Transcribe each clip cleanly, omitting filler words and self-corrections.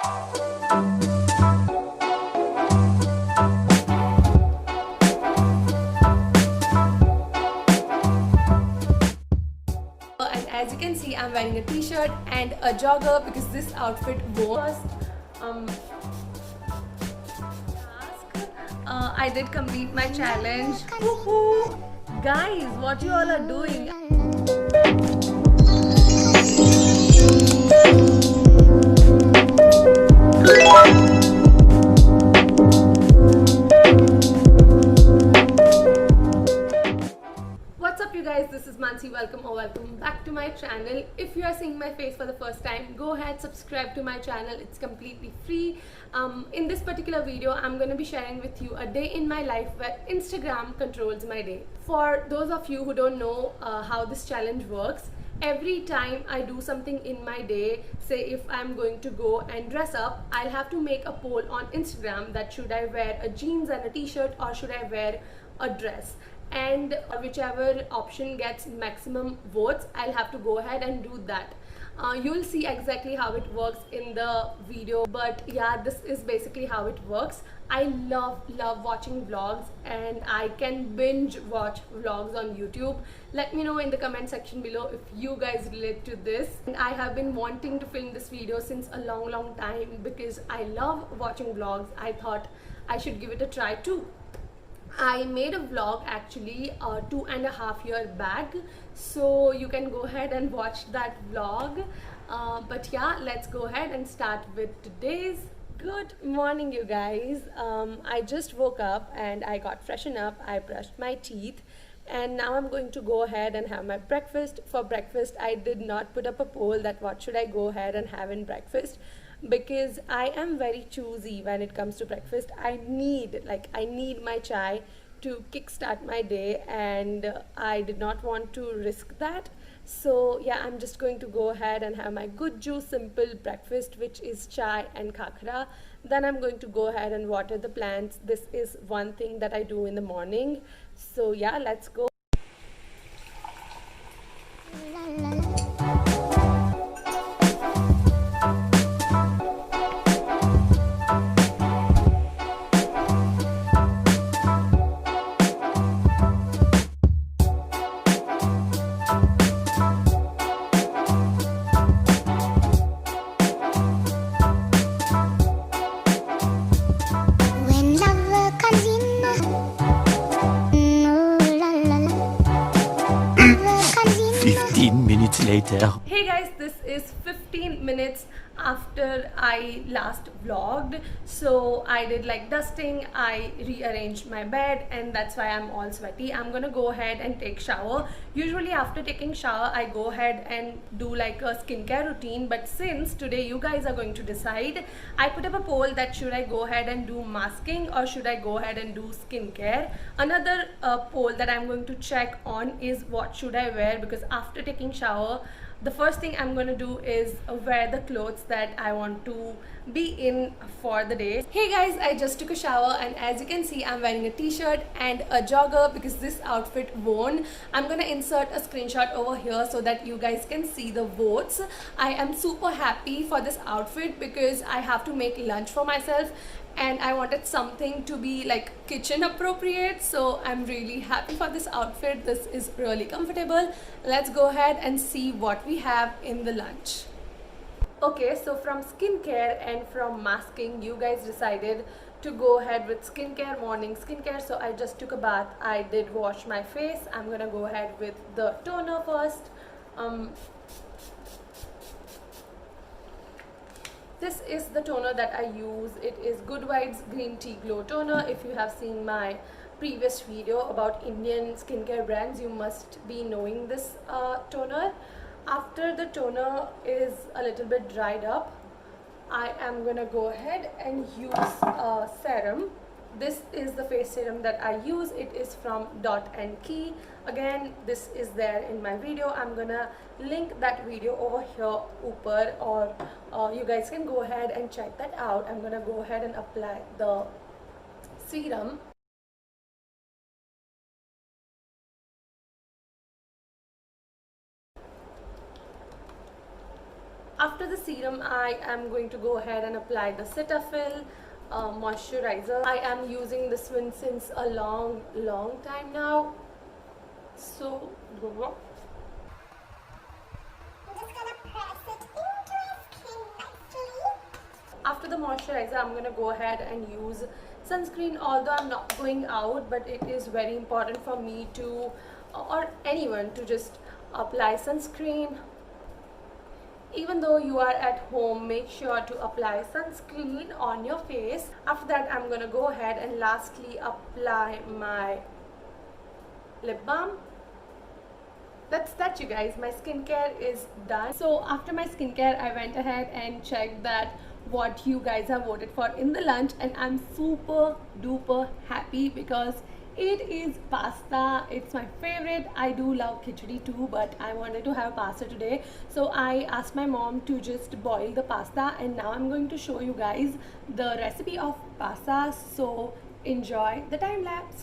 And as you can see, I'm wearing a t-shirt and a jogger because this outfit was I did complete my challenge. Woohoo! Guys, what you all are doing? What's up you guys, this is Mansi. Welcome back to my channel. If you are seeing my face for the first time, go ahead, subscribe to my channel. It's completely free. In this particular video, I'm going to be sharing with you a day in my life where Instagram controls my day. For those of you who don't know how this challenge works, every time I do something in my day, say if I'm going to go and dress up, I'll have to make a poll on Instagram that should I wear a jeans and a t-shirt or should I wear a dress, and whichever option gets maximum votes, I'll have to go ahead and do that. You'll see exactly how it works in the video, but yeah, this is basically how it works. I love watching vlogs and I can binge watch vlogs on YouTube. Let me know in the comment section below if you guys relate to this. And I have been wanting to film this video since a long time because I love watching vlogs. I thought I should give it a try too. I made a vlog actually 2.5 years back, so you can go ahead and watch that vlog. But yeah, let's go ahead and start with today's. Good morning you guys. I just woke up and I got freshened up. I brushed my teeth and now I'm going to go ahead and have my breakfast. For breakfast, I did not put up a poll that what should I go ahead and have in breakfast, because I am very choosy when it comes to breakfast. I need my chai to kickstart my day and I did not want to risk that. So yeah, I'm just going to go ahead and have my good juice simple breakfast, which is chai and khakra. Then I'm going to go ahead and water the plants. This is one thing that I do in the morning. So yeah, let's go. When love comes in, ooh la la la. Love comes in. 15 minutes later. Hey guys, this is 15 minutes after I last vlogged. So I did like dusting, I rearranged my bed, and that's why I'm all sweaty. I'm gonna go ahead and take shower. Usually after taking shower, I go ahead and do like a skincare routine, but since today you guys are going to decide, I put up a poll that should I go ahead and do masking or should I go ahead and do skincare. Another poll that I'm going to check on is what should I wear, because after taking shower, the first thing I'm going to do is wear the clothes that I want to be in for the day. Hey guys, I just took a shower and as you can see, I'm wearing a t-shirt and a jogger because this outfit won. I'm gonna insert a screenshot over here so that you guys can see the votes. I am super happy for this outfit because I have to make lunch for myself and I wanted something to be like kitchen appropriate, so I'm really happy for this outfit. This is really comfortable. Let's go ahead and see what we have in the lunch. Okay, so from skincare and from masking, you guys decided to go ahead with skincare, morning skincare. So I just took a bath, I did wash my face. I'm gonna go ahead with the toner first. This is the toner that I use. It is Good Vibes Green Tea Glow Toner. If you have seen my previous video about Indian skincare brands, you must be knowing this toner. After the toner is a little bit dried up, I am gonna go ahead and use a serum. This is the face serum that I use. It is from Dot and Key. Again, this is there in my video. I'm gonna link that video over here upper, or you guys can go ahead and check that out. I'm gonna go ahead and apply the serum. After the serum, I I am going to go ahead and apply the Cetaphil moisturizer. I am using this one since a long time now. So I'm just gonna press it into your skin nicely. after the moisturizer, I'm gonna go ahead and use sunscreen. Although I'm not going out, but it is very important for me to, or anyone, to just apply sunscreen. Even though you are at home, make sure to apply sunscreen on your face. After that, I'm gonna go ahead and lastly apply my lip balm. That's that, you guys. My skincare is done. So after my skincare, I went ahead and checked that what you guys have voted for in the lunch, and I'm super duper happy because it is pasta. It's my favorite. I do love khichdi too, but I wanted to have pasta today, so I asked my mom to just boil the pasta, and now I'm going to show you guys the recipe of pasta. So enjoy the time lapse.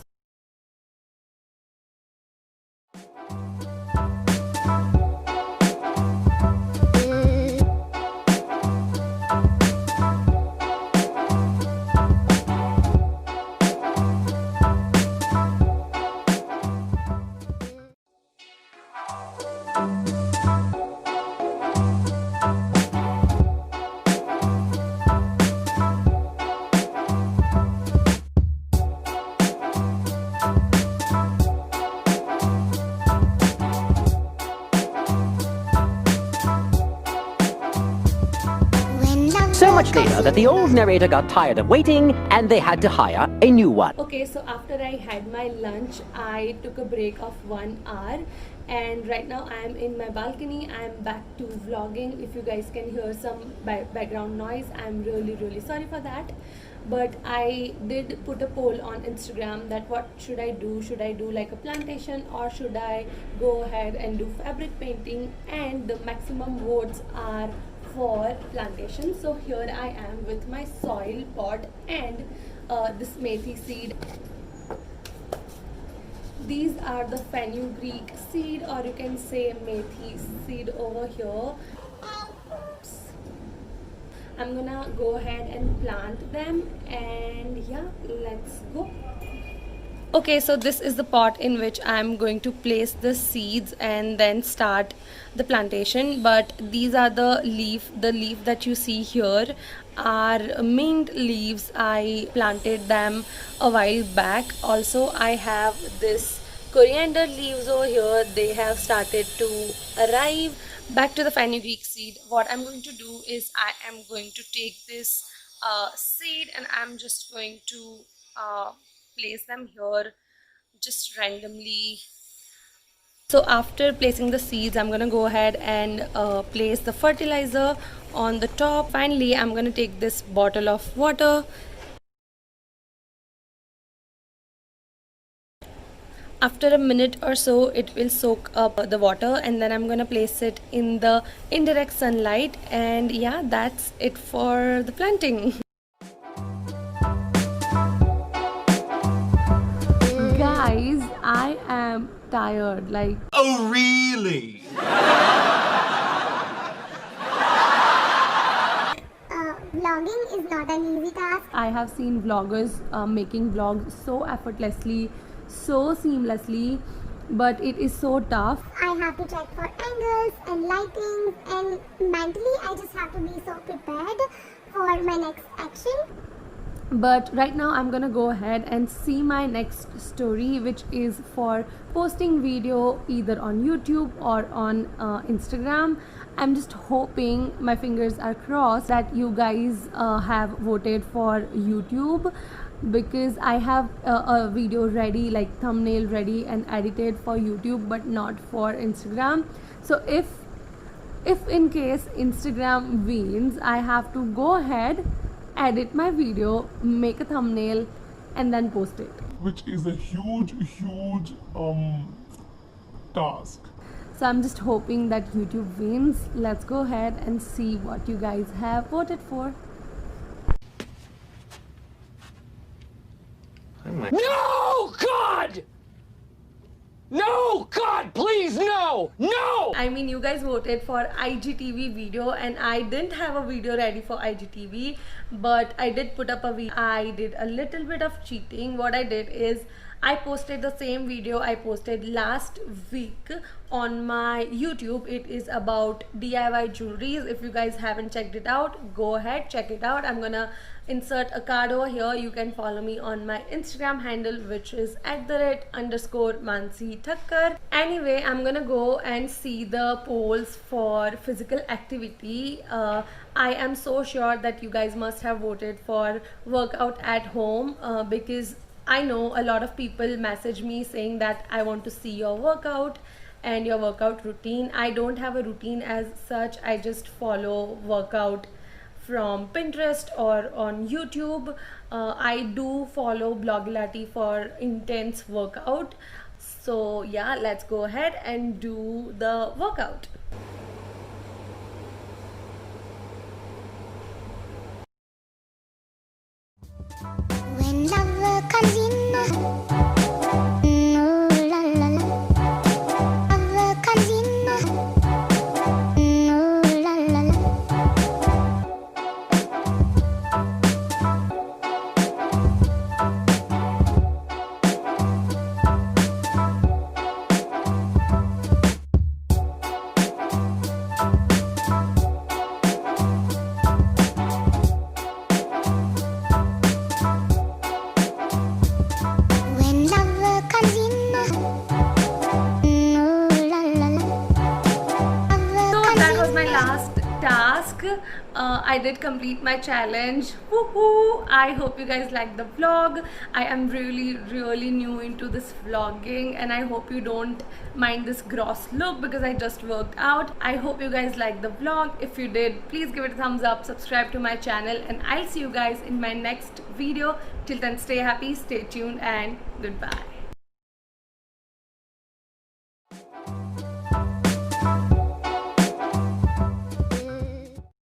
So much later that the old narrator got tired of waiting and they had to hire a new one. Okay, so after I had my lunch, I took a break of 1 hour, and right now I am in my balcony. I am back to vlogging. If you guys can hear some background noise, I'm really sorry for that. But I did put a poll on Instagram that what should I do? Should I do like a plantation, or should I go ahead and do fabric painting? And the maximum votes are for plantation. So here I am with my soil pot and this methi seed. These are the fenugreek seed, or you can say methi seed over here. Oops. I'm gonna go ahead and plant them, and yeah, let's go. Okay, so this is the pot in which I'm going to place the seeds and then start the plantation. But these are the leaf that you see here are mint leaves. I planted them a while back. Also, I have this coriander leaves over here. They have started to arrive. Back to the fenugreek seed. What I'm going to do is I am going to take this seed, and I'm just going to place them here just randomly. So after placing the seeds, I'm gonna go ahead and place the fertilizer on the top. Finally, I'm gonna take this bottle of water. After a minute or so, it will soak up the water, and then I'm gonna place it in the indirect sunlight. And yeah, that's it for the planting. Guys, I am tired. Like, Oh, really? Vlogging is not an easy task. I have seen vloggers making vlogs so effortlessly, so seamlessly, but it is so tough. I have to check for angles and lighting, and mentally I just have to be so prepared for my next action. But right now I'm gonna go ahead and see my next story, which is for posting video either on YouTube or on Instagram. I'm just hoping, my fingers are crossed, that you guys have voted for YouTube, because I have a video ready, like thumbnail ready and edited for YouTube, but not for Instagram. So if in case Instagram wins, I have to go ahead, edit my video, make a thumbnail, and then post it. Which is a huge task. So I'm just hoping that YouTube wins. Let's go ahead and see what you guys have voted for. No, God! No! God, please, no! No! I mean, you guys voted for IGTV video and I didn't have a video ready for IGTV, but I did put up a video. I did a little bit of cheating. What I did is I posted the same video I posted last week on my YouTube. It is about DIY jewelries. If you guys haven't checked it out, go ahead, check it out. I'm gonna insert a card over here. You can follow me on my Instagram handle, which is @_Mansi Thakkar. Anyway, I'm gonna go and see the polls for physical activity. I am so sure that you guys must have voted for workout at home because I know a lot of people message me saying that I want to see your workout and your workout routine. I don't have a routine as such. I just follow workout from Pinterest or on YouTube. I do follow Blogilati for intense workout. So yeah, let's go ahead and do the workout. When love comes in, ooh la la la. Love comes in, ooh la la la. When love comes in, ooh la la la. So that was my last task. I did complete my challenge. Woohoo! I hope you guys liked the vlog. I am really new into this vlogging and I hope you don't mind this gross look because I just worked out. I hope you guys liked the vlog. If you did, please give it a thumbs up, subscribe to my channel, and I'll see you guys in my next video. Till then, stay happy, stay tuned, and goodbye.